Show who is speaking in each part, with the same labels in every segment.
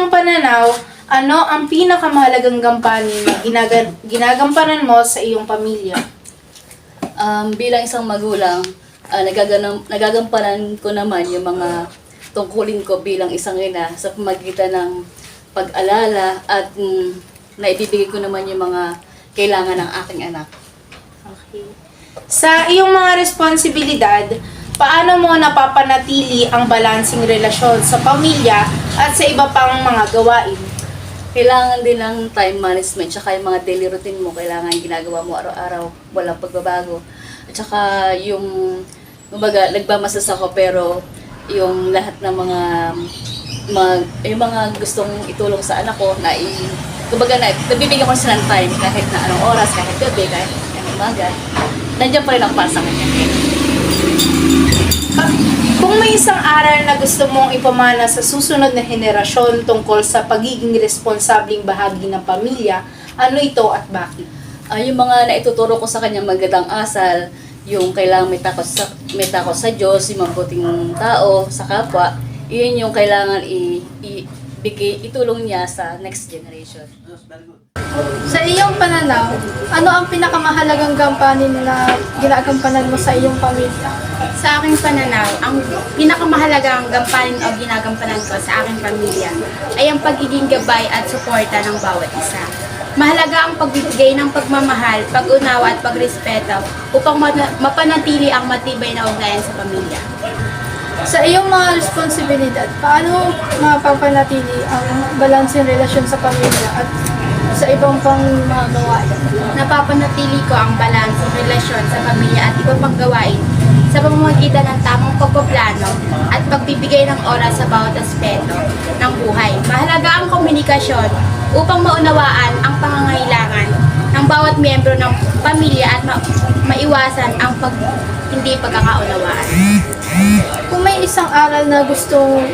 Speaker 1: iyong pananaw, ano ang pinakamahalagang gampanin na ginagampanan mo sa iyong pamilya?
Speaker 2: Bilang isang magulang, nagagampanan ko naman yung mga tungkulin ko bilang isang ina sa pamagitan ng pag-alala at naibibigay ko naman yung mga kailangan ng aking anak.
Speaker 1: Okay. Sa iyong mga responsibilidad, paano mo napapanatili ang balansing relasyon sa pamilya at sa iba pang mga gawain?
Speaker 2: Kailangan din ng time management, tsaka yung mga daily routine mo, kailangan ginagawa mo araw-araw, walang pagbabago. At saka yung, kumbaga, nagmamasas ako pero yung lahat ng yung mga gustong itulong sa anak ko, kumbaga, nabibigyan ko sila ng time kahit na anong oras, kahit gabi, kahit anong umaga. Nandiyan pa rin ako para sa kanya.
Speaker 1: Kung may isang aral na gusto mong ipamana sa susunod na henerasyon tungkol sa pagiging responsabling bahagi ng pamilya, ano ito at bakit?
Speaker 2: Yung mga naituturo ko sa kanya magandang asal, yung kailangan may takot sa Diyos, yung mabuting tao, sa kapwa, yun yung kailangan itulong niya sa next generation.
Speaker 3: Sa iyong pananaw, ano ang pinakamahalagang gampanin na ginagampanan mo sa iyong pamilya?
Speaker 4: Sa aking pananaw, ang pinakamahalagang gampanin o ginagampanan ko sa aking pamilya ay ang pagiging gabay at suporta ng bawat isa. Mahalaga ang pagbibigay ng pagmamahal, pag-unawa at pagrespeto upang mapanatili ang matibay na ugnayan sa pamilya.
Speaker 3: Sa iyong mga responsibilidad, paano mapapanatili ang balanseng relasyon sa pamilya at sa ibang pang mga gawain?
Speaker 4: Napapanatili ko ang balanseng relasyon sa pamilya at iba pang gawain sa pamamagitan ng tamang pagpaplano at pagbibigay ng oras sa bawat aspeto ng buhay. Mahalaga ang komunikasyon upang maunawaan ang pangangailangan ng bawat miyembro ng pamilya at maiwasan ang hindi pagkakaunawaan.
Speaker 3: Kung may isang aral na gusto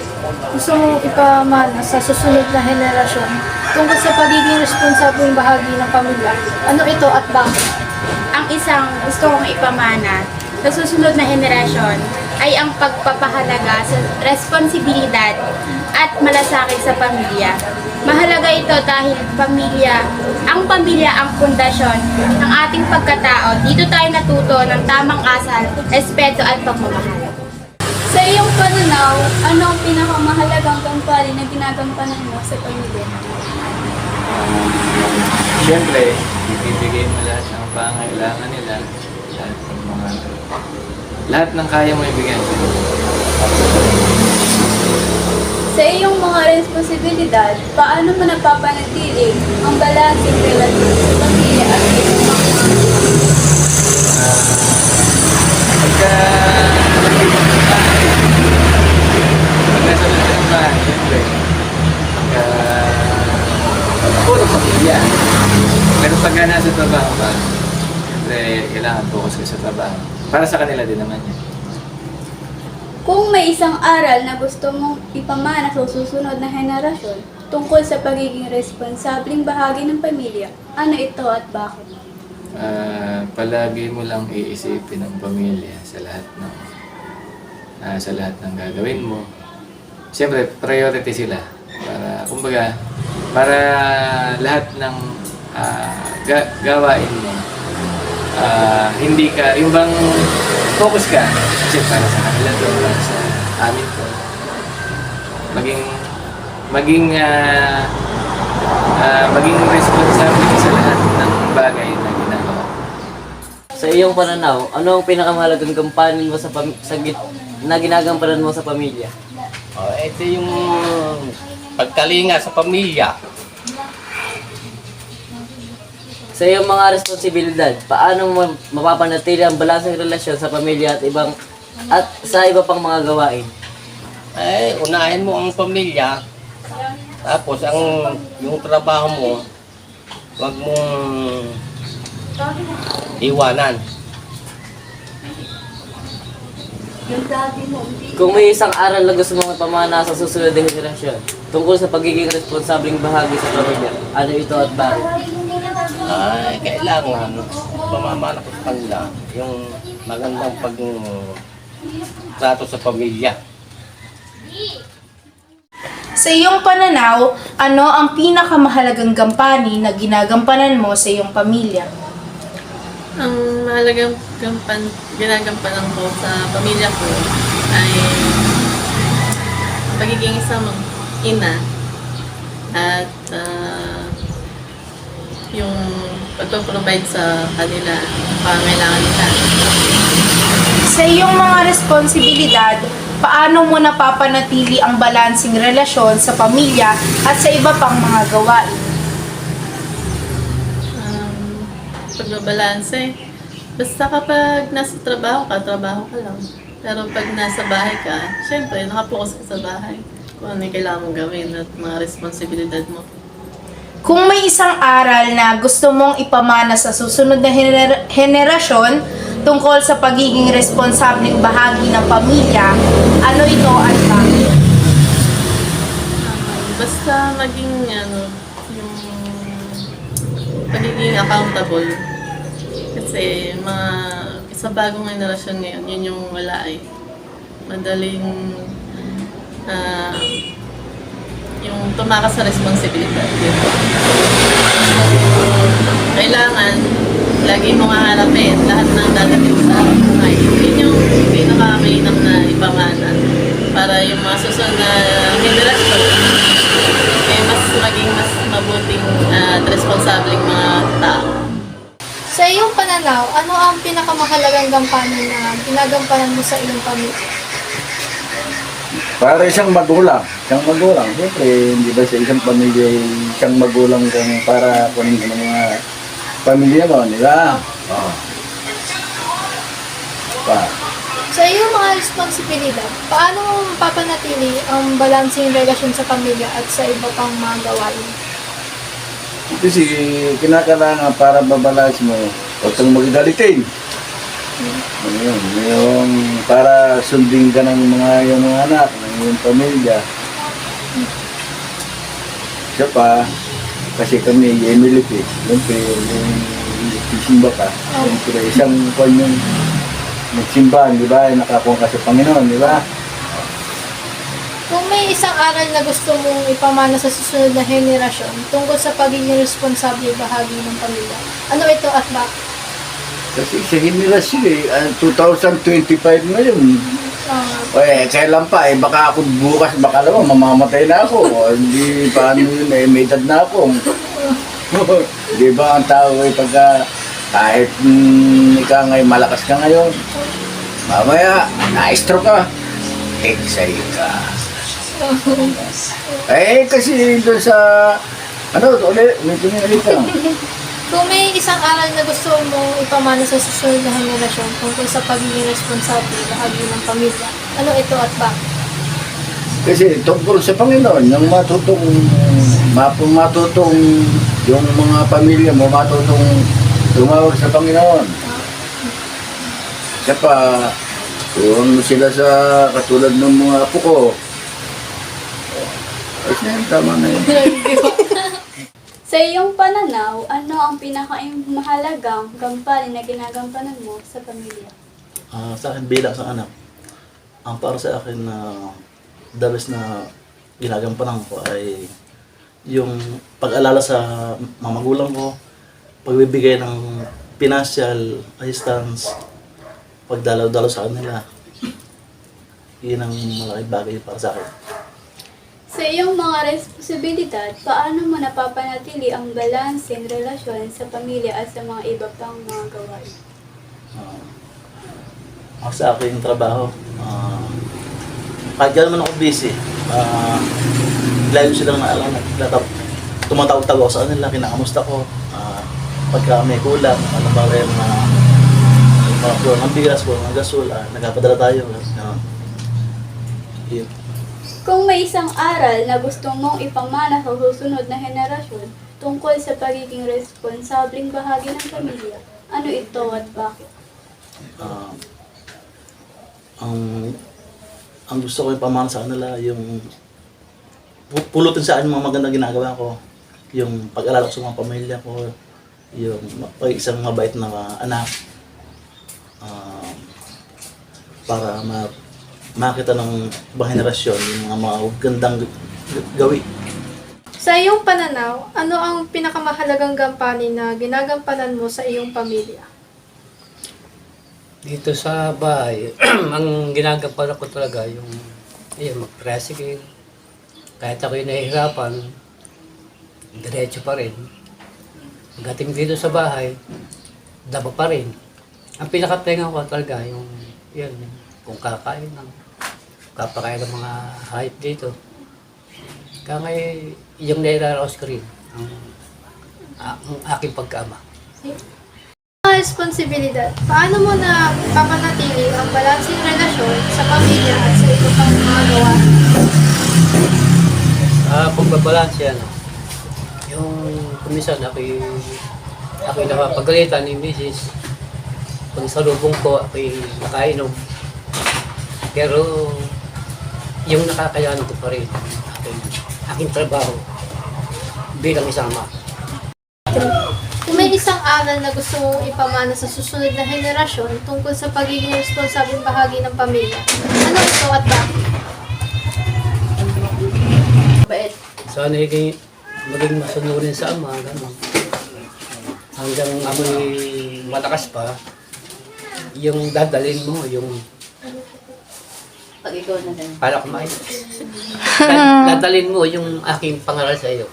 Speaker 3: mong ipamana sa susunod na henerasyon tungkol sa pagiging responsableng bahagi ng pamilya, ano ito at bakit?
Speaker 4: Ang isang gusto kong ipamana sa susunod na henerasyon ay ang pagpapahalaga sa responsibilidad at malasakit sa pamilya. Mahalaga ito dahil ang pamilya ang pundasyon ng ating pagkatao. Dito tayo natuto ng tamang asal, respeto at pagmamahal.
Speaker 5: Sa iyong pananaw, ano ang pinakamahalagang gampanin na ginagampanan mo sa pamilya?
Speaker 6: Siyempre, ibibigay mo lahat ng pangailangan nila, lahat ng kaya mo ibigay.
Speaker 5: Sa iyong mga responsibilidad, paano mo napapanatili ang balanseng relasyon sa pamilya at iyong mga
Speaker 6: Pagka nasa ng bahay, siyempre, puro pamilya. Pero pagka nasa trabaho ka, siyempre, kailangan focus ka sa trabaho. Para sa kanila din naman yan.
Speaker 5: Kung may isang aral na gusto mong ipamana sa susunod na henerasyon tungkol sa pagiging responsableng bahagi ng pamilya, ano ito at bakit?
Speaker 6: Palagi mo lang iisipin ang pamilya sa lahat ng gagawin mo. Siyempre, priority sila. Para lahat ng gawain mo, hindi ka, yung bang focus ka, kasi para sa kanila to, para sa amin to, maging responsable sa lahat ng bagay na ginagawa.
Speaker 7: Sa iyong pananaw, ano ang pinakamahalagang gampanin mo na ginagampanan mo sa pamilya?
Speaker 8: Ito yung pagkalinga sa pamilya.
Speaker 7: Sa iyong mga responsibilidad, paano mo mapapanatili ang balanseng relasyon sa pamilya at sa iba pang mga gawain?
Speaker 8: Unahin mo ang pamilya, tapos yung trabaho mo, wag mong iwanan.
Speaker 7: Kung may isang aral na gusto mong ipamana sa susunod na henerasyon tungkol sa pagiging responsableng bahagi sa pamilya, ano ito at bakit?
Speaker 8: Kailangan pamamana ko sa kanila yung magandang pagtrato sa pamilya.
Speaker 1: Sa iyong pananaw, ano ang pinakamahalagang gampanin na ginagampanan mo sa iyong pamilya?
Speaker 9: Ang mahalagang ginagampanan ko sa pamilya ko ay pagiging isang ina at yung pagpaprovide sa kanila ang pangangailangan nila.
Speaker 1: Sa iyong mga responsibilidad, paano mo napapanatili ang balansing relasyon sa pamilya at sa iba pang mga gawain?
Speaker 9: Pagbabalanse, basta kapag nasa trabaho ka lang. Pero pag nasa bahay ka, syempre, nakapokus ka sa bahay. Kung ano yung kailangan mong gawin at mga responsibilidad mo.
Speaker 1: Kung may isang aral na gusto mong ipamana sa susunod na henerasyon tungkol sa pagiging responsableng bahagi ng pamilya, ano ito at bakit?
Speaker 9: Basta maging yung pagiging accountable. Kasi sa bagong henerasyon ngayon, yun yung wala eh. Madaling yung tumakas sa responsibilidad. Yun. Kailangan, lagi mong haharapin lahat ng dadating sa buhay. Yun yung pinakamainam na ipamana para yung mga susunod na henerasyon maging mas mabuting at responsableng mga tao.
Speaker 3: Sa iyong pananaw, ano ang pinakamahalagang gampanin na ginagampanan mo sa iyong pamilya?
Speaker 10: Para isang magulang. Siyempre, hindi ba sa isang pamilya, isang magulang kang para kunin ka ng mga pamilya mo, di ba? Oo.
Speaker 3: Sa iyong mga responsibilidad, paano mo mapapanatili ang balansing relasyon sa pamilya at sa iba pang mga gawain?
Speaker 10: Kasi kinakailangan para babalas mo, huwag kang magagalitin. Yun, yung para sundin ka ng yung mga anak, ng iyong pamilya. Siya pa, kasi kami, Emilip eh. Siyempre, yung simba ka. Siyempre, isang kwan yung magsimbahan, di ba? Nakakuha ka sa Panginoon, di ba?
Speaker 3: Kung may isang aral na gusto mong ipamana sa susunod na henerasyon tungkol sa pagiging responsable bahagi ng pamilya, ano ito at bakit?
Speaker 10: Kasi sa henerasyon eh, 2025 ngayon. Kailan pa eh, baka ako bukas, baka naman mamamatay na ako. Hindi, paano yun eh, may edad na ako. Di ba ang tao eh, pagka kahit ikaw ngayon, malakas ka ngayon, mamaya, na-stroke ka, exay ka. Kasi doon sa, ulit, may tumilit ka.
Speaker 3: Kung may isang aral na gusto mong ipamana sa susunod na henerasyon tungkol sa pagiging responsable bahagi ng pamilya, ano ito at bakit?
Speaker 10: Kasi tungkol sa Panginoon, yung matutong yung mga pamilya mo, matutong tumawag sa Panginoon. Siya pa, kung sila sa katulad ng mga apo ko, ay tama na yun.
Speaker 5: Sa iyong pananaw, ano ang pinakamahalagang gampanin na ginagampanan mo sa pamilya?
Speaker 11: Sa akin bilang sa anak, ang para sa akin na the best na ginagampanan ko ay yung pag-alala sa mga magulang ko, pagbibigay ng financial assistance, pagdalaw-dalaw sa kanila. Yun ang malaking bagay para sa akin.
Speaker 5: Sa iyong mga responsibilidad, paano mo napapanatili ang balanseng relasyon sa pamilya at sa mga iba pang mga gawain?
Speaker 11: Sa aking trabaho, kahit gano'n man ako busy, lalo silang naalala. Tumatawag-tawag ako sa kanila, kinakamusta ko. Pagka may kulang, ano ba rin mga kulang ng bigas ko, ng gasol, nagpapadala tayo. Yun.
Speaker 5: Kung may isang aral na gusto mong ipamana sa susunod na henerasyon tungkol sa pagiging responsableng bahagi ng pamilya, ano ito at bakit?
Speaker 11: Ang gusto ko ipamana sa kanila, yung pulutin sa akin mga magandang ginagawa ko, yung pag-alala ko sa mga pamilya ko, yung isang mabait na anak, para makita ng ibang henerasyon yung mga magandang gawi.
Speaker 3: Sa iyong pananaw, ano ang pinakamahalagang gampanin na ginagampanan mo sa iyong pamilya?
Speaker 12: Dito sa bahay, ang ginagampanan ko talaga yung mag-tricycle. Kahit ako'y nahihirapan, diretso pa rin. Pagdating dito sa bahay, daba pa rin. Ang pinakatenga ko talaga yung kung kakain ng kapakain ng mga hayop dito. Kaya ngayon, yung nairaraos ko rin ang aking pagkaama.
Speaker 3: Mga responsibilidad, paano mo na papanatili ang balansing relasyon sa pamilya at sa iba pang mga gawain?
Speaker 12: Pagbabalance yan, yung kumisan ako'y napapagalitan ni Mrs. Kung sa lubong ko ako'y nakainom. Pero yung nakakayanan ko pa rin aking trabaho bilang isang ama.
Speaker 3: Kung may isang aral na gusto mong ipamana sa susunod na henerasyon tungkol sa pagiging responsableng bahagi ng pamilya, ano ito at bakit?
Speaker 2: Bait.
Speaker 12: Sana maging masunurin sa ama, gano'n. Hanggang amoy malakas pa, yung dadalhin mo, yung
Speaker 2: Pag ikaw na din.
Speaker 12: para kumain. Dadalhin mo yung aking pangaral sa iyo.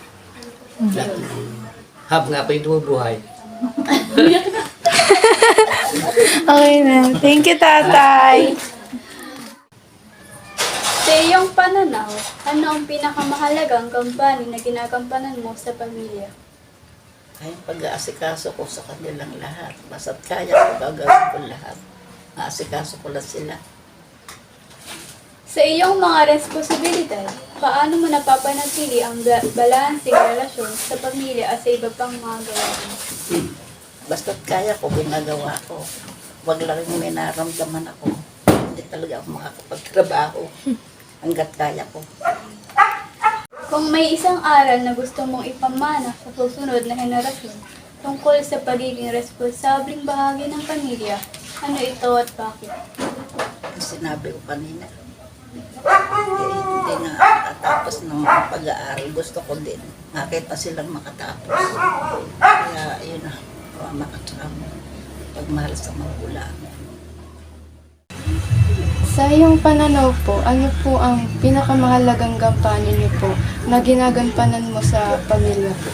Speaker 12: Habang ako'y bumubuhay.
Speaker 1: Okay na. Thank you, tatay.
Speaker 5: Sa iyong pananaw, ano ang pinakamahalagang gampanin na ginagampanan mo sa pamilya?
Speaker 9: Ay, pag-aasikaso ko sa kanilang lahat. Basta't kaya ko, gagawin ko lahat. Aasikaso ko lang sila.
Speaker 5: Sa iyong mga responsibilidad, paano mo napapanatili ang balansing relasyon sa pamilya at sa iba pang mga gawain?
Speaker 9: Basta't kaya ko, ginagawa ko. Huwag lang may naramdaman ako. Hindi talaga ako makakapagtrabaho hanggat kaya ko.
Speaker 5: Kung may isang aral na gusto mong ipamana sa susunod na henerasyon tungkol sa pagiging responsableng bahagi ng pamilya, ano ito at bakit?
Speaker 9: Sinabi ko kanina, hindi na makatapos ng pag-aaral. Gusto ko din. Nakita silang makatapos. Kaya yun na, makasama. Pagmahal sa magulang.
Speaker 13: Sa iyong pananaw po, ano po ang pinakamahalagang gampanin niyo po na ginagampanan mo sa pamilya po?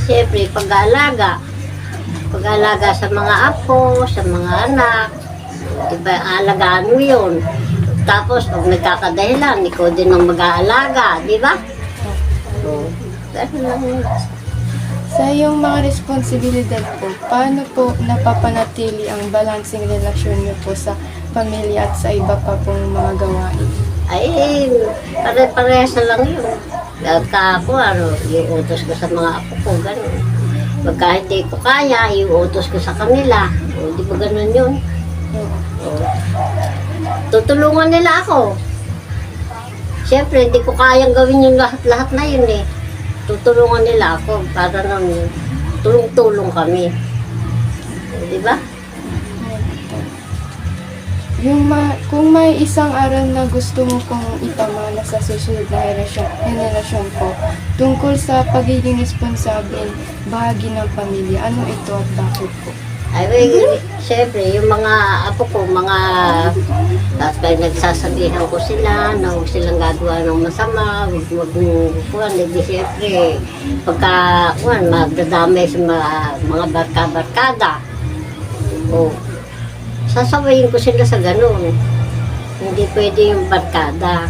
Speaker 14: Siyempre, pag-aalaga. Pag-aalaga sa mga apo, sa mga anak. Diba, alagaan mo yun. Tapos, pag nagkakadahilan, ikaw din ang mag-aalaga, di ba? So, ganun lang yun.
Speaker 13: Sa iyong mga responsibilidad po, paano po napapanatili ang balansing relasyon niyo po sa pamilya at sa iba pa pong mga gawain?
Speaker 14: Ay, pare-parehas na lang yun. Pagka ako, iutos ko sa mga apo ko, gano'n. Pagka hindi ko kaya, iutos ko sa kanila. O, di ba gano'n yun? O, tutulungan nila ako. Siyempre, hindi ko kayang gawin yung lahat na yun eh. Tutulungan nila ako para nang tulong-tulong kami. Di ba?
Speaker 13: Kung may isang aral na gusto mo pong ipamana sa susunod na henerasyon po tungkol sa pagiging responsableng bahagi ng pamilya, ano ito at bakit po?
Speaker 14: Ay, siyempre, yung mga apo ko, tapos nagsasabihan ko sila na huwag silang gagawa ng masama, huwag mong hindi siyempre, pagka magdadamay sa mga barka-barkada, o sasawayin ko sila sa ganun. Hindi pwede yung barkada.